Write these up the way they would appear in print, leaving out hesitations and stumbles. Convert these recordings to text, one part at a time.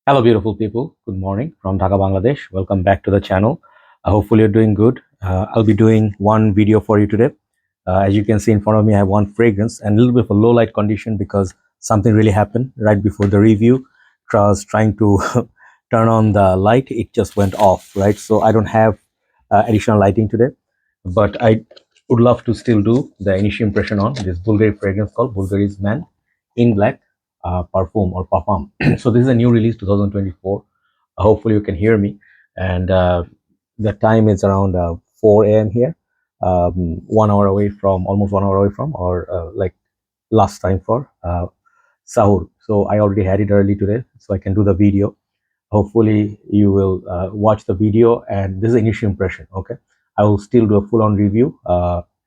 Hello, beautiful people. Good morning from Dhaka, Bangladesh. Welcome back to the channel. Hopefully, you're doing good. I'll be doing one video for you today. As you can see in front of me, I have one fragrance and a little bit of a low light condition because something really happened right before the review. I was trying to turn on the light, it just went off, right? So I don't have additional lighting today, but I would love to still do the initial impression on this Bulgari fragrance called Bvlgari Man in black, Parfum or Parfum. So this is a new release 2024. Hopefully you can hear me, and the time is around 4 a.m. here, 1 hour away from, almost 1 hour away from, or like last time for sahur. So I already had it early today, so I can do the video. Hopefully you will watch the video, and this is initial impression. Okay, I will still do a full-on review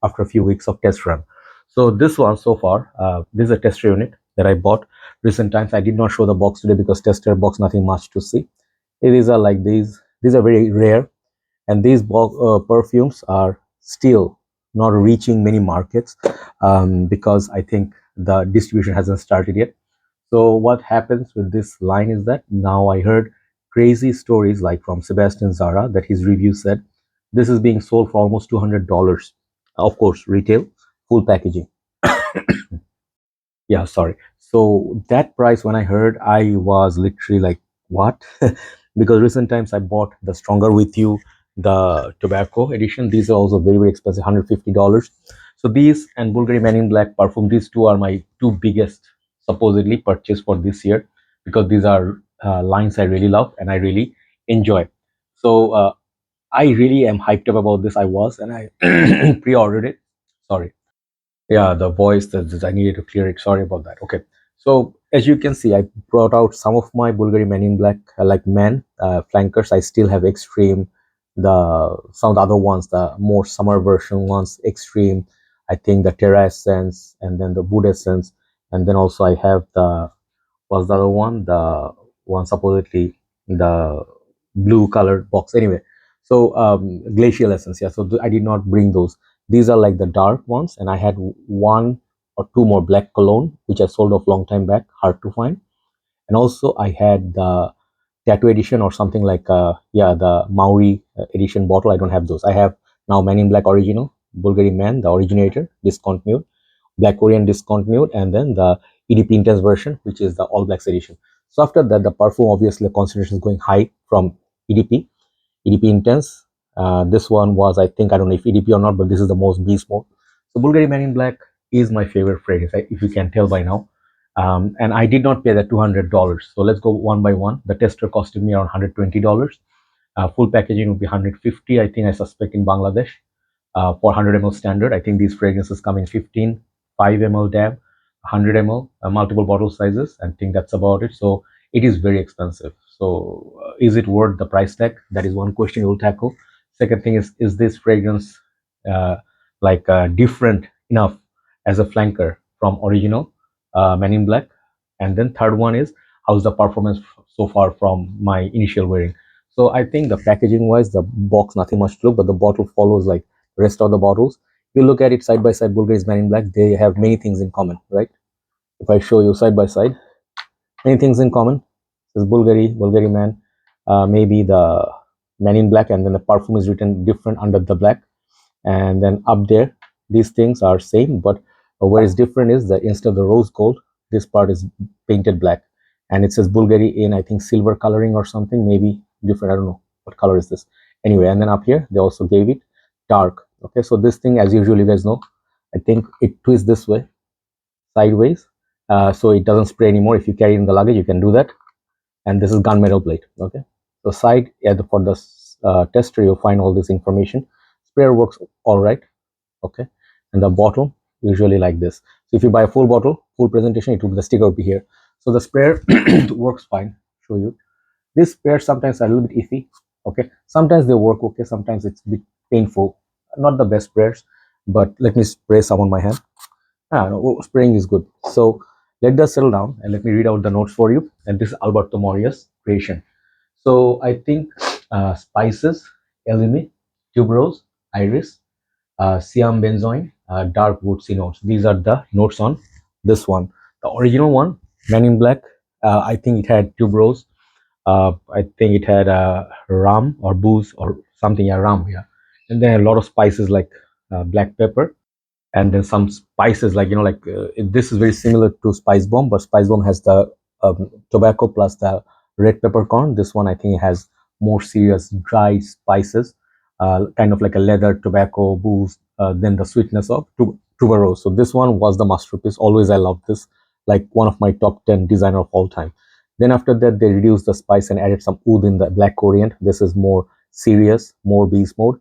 after a few weeks of test run. So this one so far, this is a tester unit that I bought recent times. I did not show the box today because tester box, nothing much to see. These are like these are very rare, and these perfumes are still not reaching many markets because I think the distribution hasn't started yet. So what happens with this line is that now I heard crazy stories like from Sebastian Zara that his review said this is being sold for almost $200. Of course, retail, full packaging. Yeah, sorry. So that price, when I heard, I was literally like, what? Because recent times I bought the Stronger With You, the tobacco edition. These are also very, very expensive, $150. So these and Bulgari Man in Black Perfume, these two are my two biggest supposedly purchase for this year because these are lines I really love and I really enjoy. So I really am hyped up about this. I was, and I pre-ordered it. Sorry. Yeah, the voice that I needed to clear it. Sorry about that. Okay. So as you can see, I brought out some of my Bulgari Men in Black, like men flankers. I still have Extreme, the some of the other ones, the more summer version ones, Extreme. I think the Terra Essence, and then the Wood Essence, and then also I have the, what's the other one? The one supposedly the blue colored box. Anyway, so Glacial Essence. Yeah, so I did not bring those. These are like the dark ones, and I had one or two more black cologne, which I sold off long time back, hard to find. And also I had the tattoo edition or something like yeah, the Maori edition bottle. I don't have those. I have now Man in Black original, Bulgari Man, the originator, discontinued, Black Korean discontinued, and then the EDP Intense version, which is the All Blacks edition. So after that, the Parfum, obviously the concentration is going high from EDP, EDP Intense. This one was, I think, I don't know if EDP or not, but this is the most beast mode. So Bulgari Man in Black is my favorite fragrance, if you can tell by now. And I did not pay the $200. So let's go one by one. The tester costed me around $120. Full packaging would be 150, I think, I suspect, in Bangladesh. For 100 ml standard, I think these fragrances come in 15, 5 ml dab, 100 ml, multiple bottle sizes, and I think that's about it. So it is very expensive. So is it worth the price tag? That is one question you'll tackle. Second thing is this fragrance uh, different enough as a flanker from original Men in Black? And then third one is, how's the performance so far from my initial wearing? So I think the packaging wise, the box, nothing much to look, but the bottle follows like the rest of the bottles. If you look at it side by side, Bulgari's Man in Black, they have many things in common, right? If I show you side by side, many things in common. This is Bulgari Man, maybe the Man in Black, and then the perfume is written different under the black, and then up there, these things are same, but where is different is that instead of the rose gold, this part is painted black, and it says Bulgari in, I think, silver coloring or something, maybe different. I don't know what color is this. Anyway, and then up here they also gave it dark. Okay, so this thing, as usual, you guys know, I think it twists this way, sideways, so it doesn't spray anymore. If you carry in the luggage, you can do that. And this is gunmetal plate. Okay, so side, yeah, for the tester, you'll find all this information. Sprayer works all right. Okay, and the bottle usually like this. So if you buy a full bottle, full presentation, it will, the sticker will be here. So the sprayer works fine. Show you, these sprayers sometimes are a little bit iffy. Okay, sometimes they work okay, sometimes it's a bit painful, not the best sprayers. But let me spray some on my hand. No, spraying is good. So let that settle down and let me read out the notes for you. And this is Alberto Moria's creation. So I think spices, elemi, tuberose, iris, siam benzoin, dark woodsy notes. These are the notes on this one. The original one, Man in Black, I think it had tuberose, I think it had rum or booze or something, yeah, rum, yeah. And then a lot of spices like black pepper, and then some spices like this is very similar to spice bomb, but spice bomb has the tobacco plus the red peppercorn. This one I think has more serious dry spices, kind of like a leather tobacco booze, then the sweetness of tuberose. So this one was the masterpiece. Always I love this, like one of my top 10 designer of all time. Then after that they reduced the spice and added some oud in the black coriander. This is more serious, more beast mode.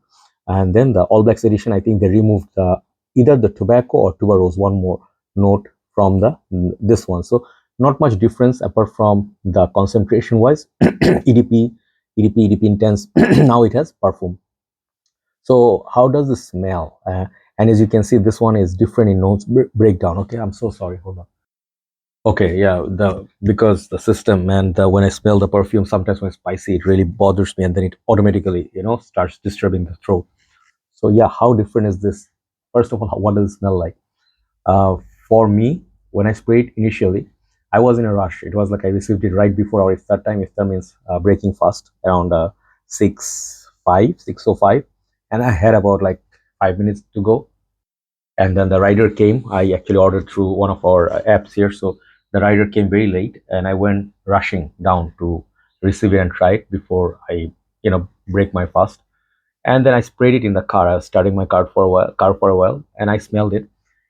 And then the all blacks edition, I think they removed the either the tobacco or tuberose, one more note from the this one. So not much difference apart from the concentration wise. EDP, EDP intense. Now it has perfume. So how does this smell? And as you can see, this one is different in notes breakdown. Okay, I'm so sorry. Hold on. Okay, yeah, the because the system and when I smell the perfume, sometimes when it's spicy, it really bothers me, and then it automatically, starts disturbing the throat. So yeah, how different is this? First of all, what does it smell like? Uh, for me, when I sprayed initially, I was in a rush. It was like I received it right before our iftar time. Iftar means breaking fast around 6:05, and I had about like 5 minutes to go. And then the rider came. I actually ordered through one of our apps here, so the rider came very late, and I went rushing down to receive it and try it before I, break my fast. And then I sprayed it in the car. I was starting my car for a while, and I smelled it,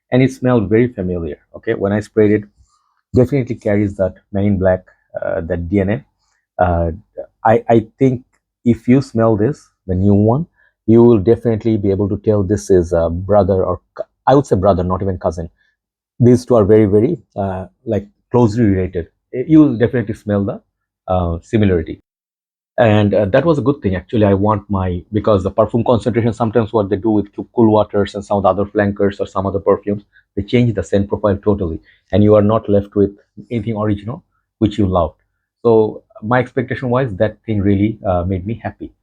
and it smelled very familiar. Okay, when I sprayed it, definitely carries that Man in Black, that DNA. Uh, I think if you smell this, the new one, you will definitely be able to tell this is a brother or I would say brother, not even cousin. These two are very very like closely related. You will definitely smell the similarity, and that was a good thing actually. I want my because the perfume concentration, sometimes what they do with cool waters and some of the other flankers or some other perfumes, they change the scent profile totally, and you are not left with anything original which you loved. So my expectation was that thing really made me happy.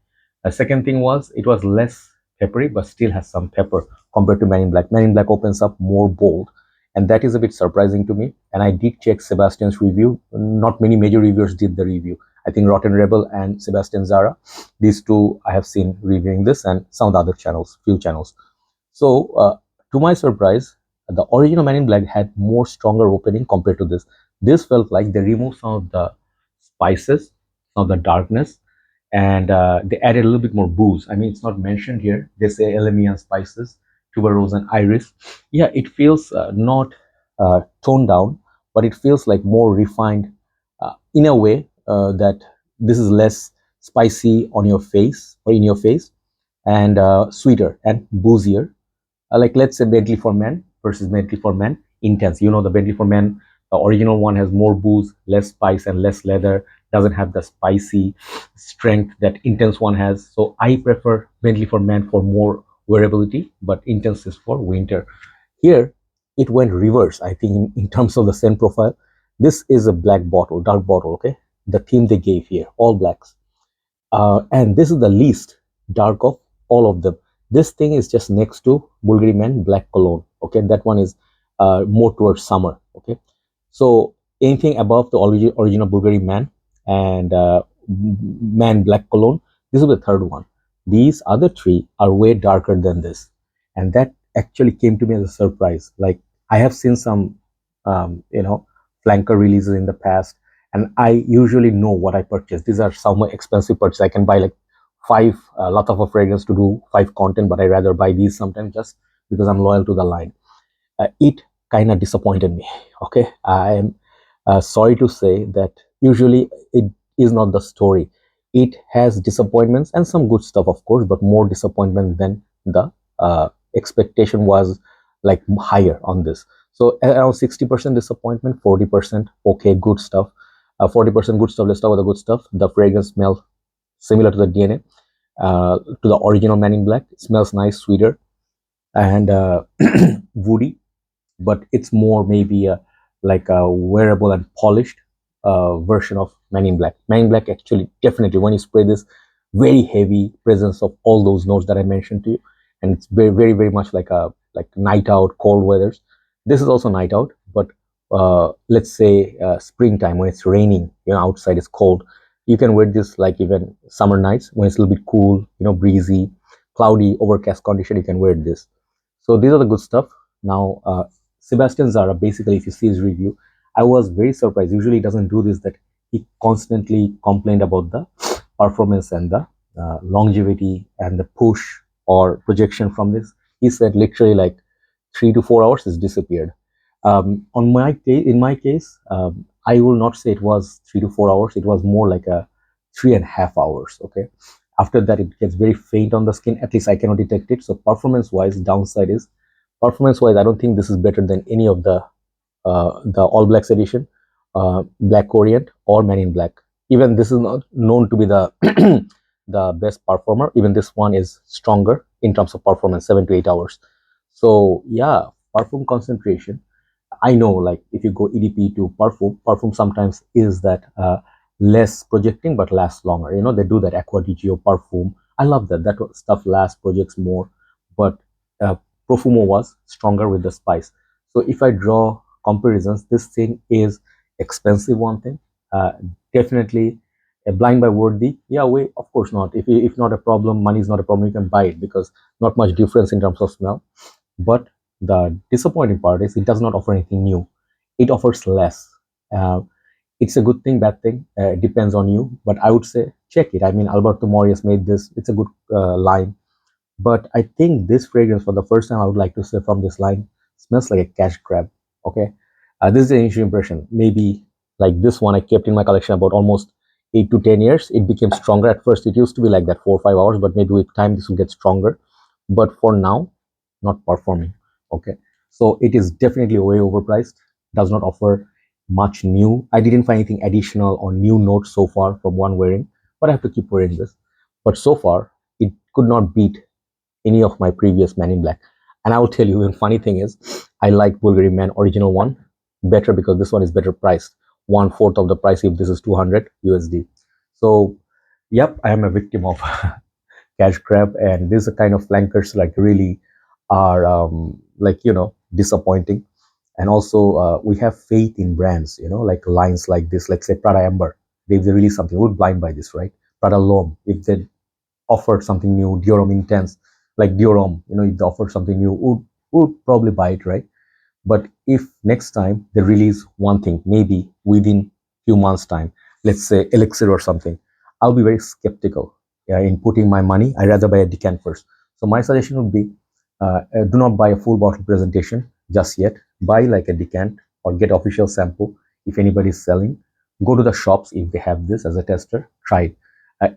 The second thing was it was less peppery, but still has some pepper compared to Man in Black. Man in Black opens up more bold, and that is a bit surprising to me. And I did check Sebastian's review. Not many major reviewers did the review. I think Rotten Rebel and Sebastian Zara, these two I have seen reviewing this, and some of the other channels, few channels. So, to my surprise, the original Man in Black had more stronger opening compared to this. This felt like they removed some of the spices, some of the darkness, and they added a little bit more booze. I mean, it's not mentioned here. They say elemian spices, tuberose, and iris. Yeah, it feels not toned down, but it feels like more refined in a way that this is less spicy on your face or in your face, and sweeter and boozier, like let's say Bentley for Men versus Bentley for Men, intense. The Bentley for Men, the original one has more booze, less spice, and less leather. Doesn't have the spicy strength that intense one has. So I prefer Bentley for Men for more wearability, but intense is for winter. Here, it went reverse. I think in terms of the scent profile, this is a black bottle, dark bottle. Okay, the theme they gave here, all blacks, and this is the least dark of all of them. This thing is just next to Bvlgari Man Black Cologne. Okay, that one is more towards summer. Okay, so anything above the original Bvlgari Man and Man Black Cologne, this is the third one. These other three are way darker than this, and that actually came to me as a surprise. Like I have seen some, flanker releases in the past, and I usually know what I purchase. These are somewhat expensive purchases. I can buy like five lot of a fragrance to do five content, but I rather buy these sometimes just because I'm loyal to the line. It kind of disappointed me. Okay, I am sorry to say that usually it is not the story. It has disappointments and some good stuff, of course, but more disappointment than the expectation was like higher on this. So around 60% disappointment, 40% okay, good stuff. 40% good stuff. Let's talk about the good stuff. The fragrance smells similar to the DNA, to the original Man in Black. It smells nice, sweeter, and woody, but it's more maybe like a wearable and polished version of Man in Black. Man in Black actually definitely when you spray this, very heavy presence of all those notes that I mentioned to you, and it's very very very much like a like night out, cold weathers. This is also night out, but let's say springtime when it's raining, outside it's cold. You can wear this like even summer nights when it's a little bit cool, breezy, cloudy, overcast condition. You can wear this. So these are the good stuff. Now, Sebastian Zara, basically, if you see his review, I was very surprised. Usually, he doesn't do this. That he constantly complained about the performance and the longevity and the push or projection from this. He said literally like 3 to 4 hours has disappeared. In my case, I will not say it was 3 to 4 hours. It was more like a 3.5 hours. Okay. After that, it gets very faint on the skin. At least I cannot detect it. So performance-wise, downside is performance-wise. I don't think this is better than any of the All Blacks edition, Black Orient or Man in Black. Even this is not known to be the the best performer. Even this one is stronger in terms of performance, 7 to 8 hours. So yeah, Parfum concentration. I know, like if you go EDP to Parfum sometimes is that less projecting but lasts longer. They do that Aqua di Gio Parfum. I love that. That stuff lasts, projects more, but uh, Profumo was stronger with the spice. So if I draw comparisons, this thing is expensive. One thing, uh, definitely a blind by worthy. Yeah, we of course not. If not a problem, money is not a problem. You can buy it because not much difference in terms of smell. But the disappointing part is it does not offer anything new. It offers less. Uh, it's a good thing, bad thing. It depends on you. But I would say check it. I mean, Alberto Morias made this. It's a good line. But I think this fragrance, for the first time, I would like to say from this line, smells like a cash grab. Okay, this is the initial impression. Maybe like this one I kept in my collection about almost 8 to 10 years. It became stronger. At first, it used to be like that 4 or 5 hours, but maybe with time this will get stronger. But for now, not performing. Okay, so it is definitely way overpriced. Does not offer much new. I didn't find anything additional or new notes so far from one wearing, but I have to keep wearing this. But so far, it could not beat any of my previous Men in Black. And I will tell you, the funny thing is, I like Bvlgari Man original one better because this one is better priced, 1/4 of the price if this is 200 USD. So, yep, I am a victim of cash grab, and these are kind of flankers like really are like disappointing. And also, we have faith in brands, like lines like this, like say Prada Amber. If they release something, we would blind by this, right? Prada L'Homme, if they offered something new, Dior Intense, like Dior, if they offered something new, would probably buy it, right? But if next time they release one thing, maybe within few months' time, let's say Elixir or something, I'll be very skeptical in putting my money. I rather buy a decant first. So my suggestion would be, do not buy a full bottle presentation just yet. Buy like a decant or get official sample if anybody is selling. Go to the shops if they have this as a tester. Try it.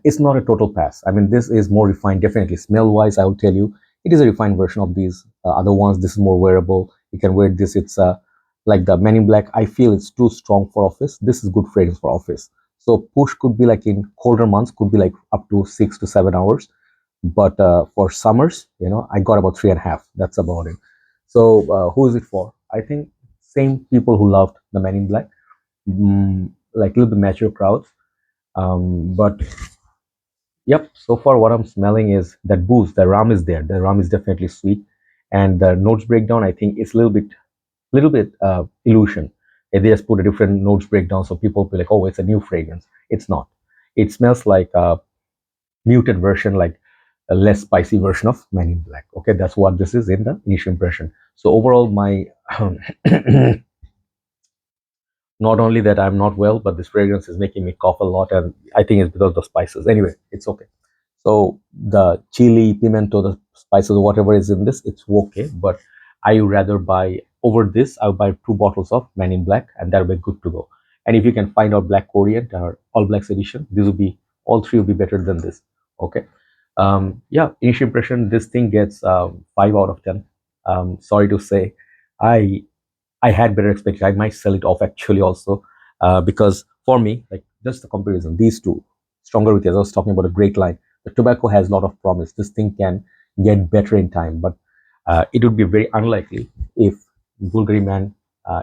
It's not a total pass. I mean, this is more refined, definitely. Smell-wise, I will tell you, it is a refined version of these other ones. This is more wearable. You can wear this. It's like the Men in Black. I feel it's too strong for office. This is good fragrance for office. So push could be like in colder months, could be like up to 6 to 7 hours. But for summers, I got about 3.5. That's about it. So who is it for? I think same people who loved the Men in Black, like a little bit mature crowds. But yep, so far what I'm smelling is that booze. The rum is there. The rum is definitely sweet, and the notes breakdown. I think it's a little bit illusion. They just put a different notes breakdown so people feel like, oh, it's a new fragrance. It's not. It smells like a muted version, like a less spicy version of Men in Black. Okay, that's what this is in the initial impression. So overall, my not only that I'm not well, but this fragrance is making me cough a lot, and I think it's because of the spices. Anyway, it's okay. So the chili, pimento, the spices, whatever is in this, it's okay. But I rather buy over this. I'll buy 2 bottles of Man in Black, and that'll be good to go. And if you can find out Black Orient or All Blacks edition, this will be all three will be better than this. Okay. Yeah. Initial impression, this thing gets 5 out of 10. Sorry to say, I I had better expectations. I might sell it off actually also, because for me, like just the comparison, these two stronger with, as I was talking about a great line. The tobacco has a lot of promise. This thing can get better in time, but it would be very unlikely if Bvlgari Man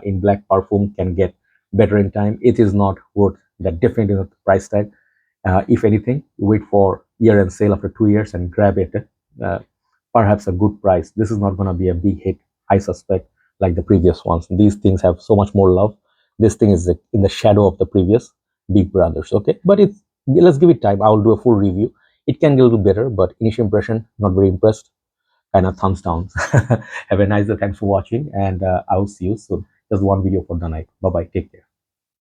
in Black Parfum can get better in time. It is not worth that. Definitely not the price tag. If anything, wait for year-end sale after 2 years and grab it. Uh, Perhaps a good price. This is not going to be a big hit, I suspect, like the previous ones. These things have so much more love. This thing is in the shadow of the previous big brothers. Okay, but it's let's give it time. I will do a full review. It can get a little better, but initial impression, not very impressed. Kind of thumbs down. Have a nice day. Thanks for watching, and I will see you soon. Just one video for the night. Bye bye. Take care.